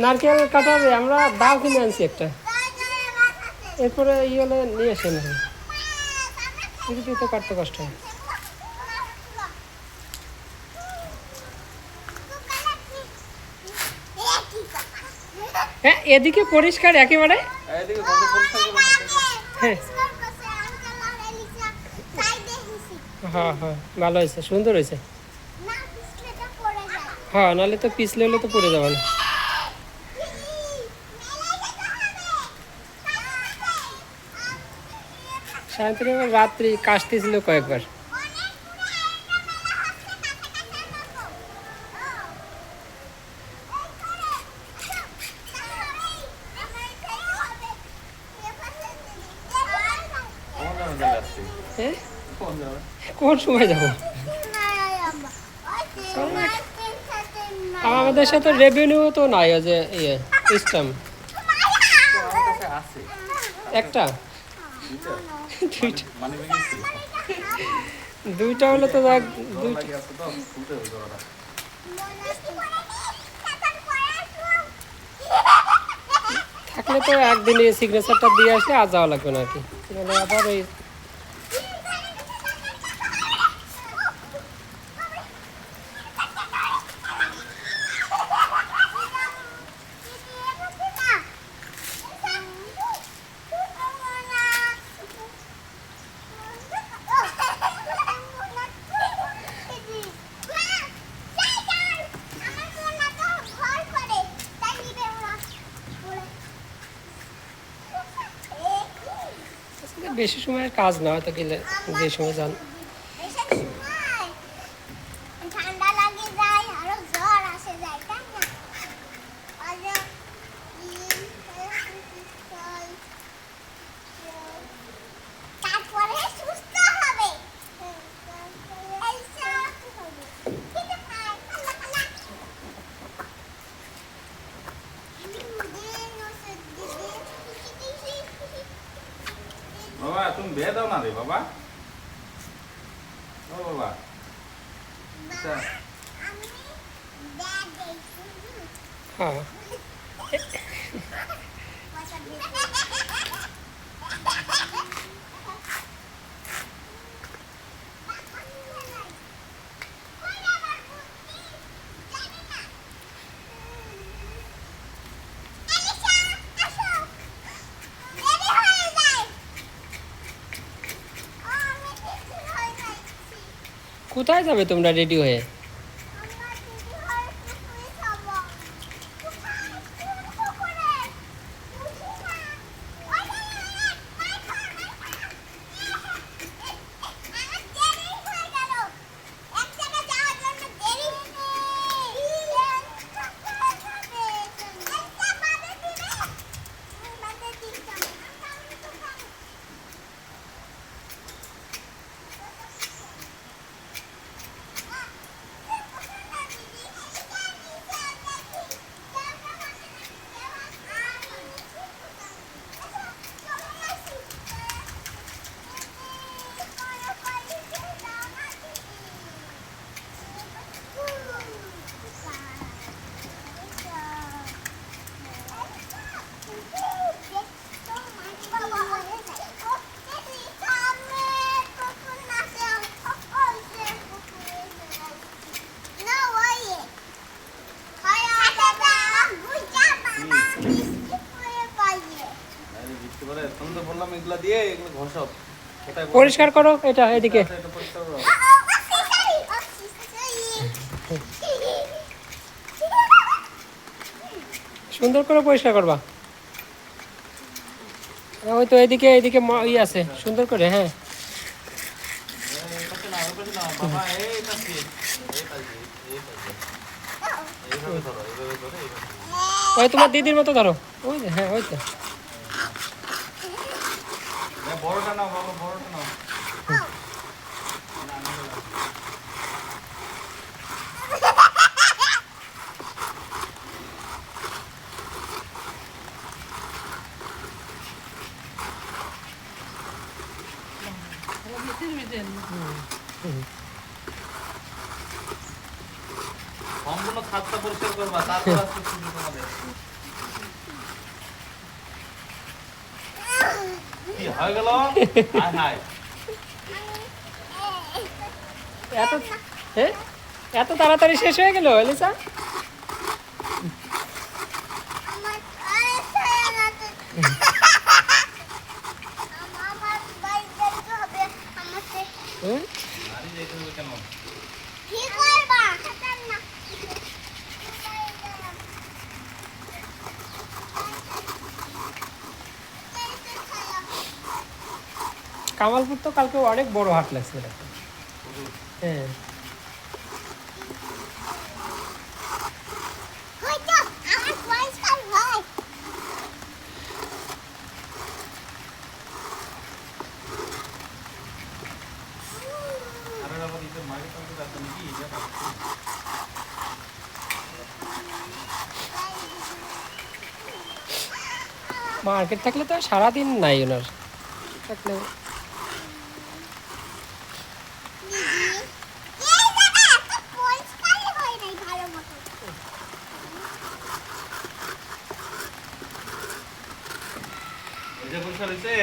নারকেল কাটাবে, আমরা দাও কিনে আনছি একটা, এরপরে হলে নিয়ে আসেন। এদিকে তো কাটতে কষ্ট হয়। হ্যাঁ, এদিকে পরিষ্কার একেবারে। হ্যাঁ হ্যাঁ হ্যাঁ, ভালো হয়েছে, সুন্দর হয়েছে। হ্যাঁ, নাহলে তো পিছলে হলে তো পড়ে যাবে না। সায়ন্তনী আবার রাত্রি কাশতেছিল কয়েকবার। হ্যাঁ, কোন সময় যাবো? আমাদের সাথে রেভিনিউ তো নাই, ওই যে ইয়ে সিস্টেম একটা দুইটা হলে তো যাক, দুইটা থাকলে তো একদিনে সিগনেচারটা দিয়ে আসলে আজ যাওয়া লাগবে না আর কি, আবার ওই বেশি সময়ের কাজ না, হয়তো গেলে যে সময় যান। বাবা তুমি বিয়ে দাও না রে বাবা, ও বাবা হ্যাঁ, কোথায় যাবে তোমরা রেডি হয়ে? পরিষ্কার করো এটা, এদিকে সুন্দর করে পরিষ্কার করবা। ওই তো এদিকে এদিকে ই আছে, সুন্দর করে। হ্যাঁ, ওই তোমার দিদির মতো ধরো, ওই যে, হ্যাঁ ওই তো। বড়টা নাও বাবা, বড়টা নাও। সম্পূর্ণ হাতটা পরিষ্কার করবা, তারপর আজকে ছুটি তোমাদের। কি হয়ে গেল? হায় হায়। এত হ্যাঁ এত তাড়াতাড়ি শেষ হয়ে গেল এলিসা? হুম? বাড়ি যাইতে হবে কেন? কামালপুর তো কালকে অনেক বড় হাট লাগছে দেখো। হ্যাঁ আরে বাবা, ঈদের মার্কেট টার্গেট আছে নাকি? এটা মার্কেট থাকলে তো আর সারাদিন নাই ওনার থাকলে। এই যে পরিষ্কার হয়েছে?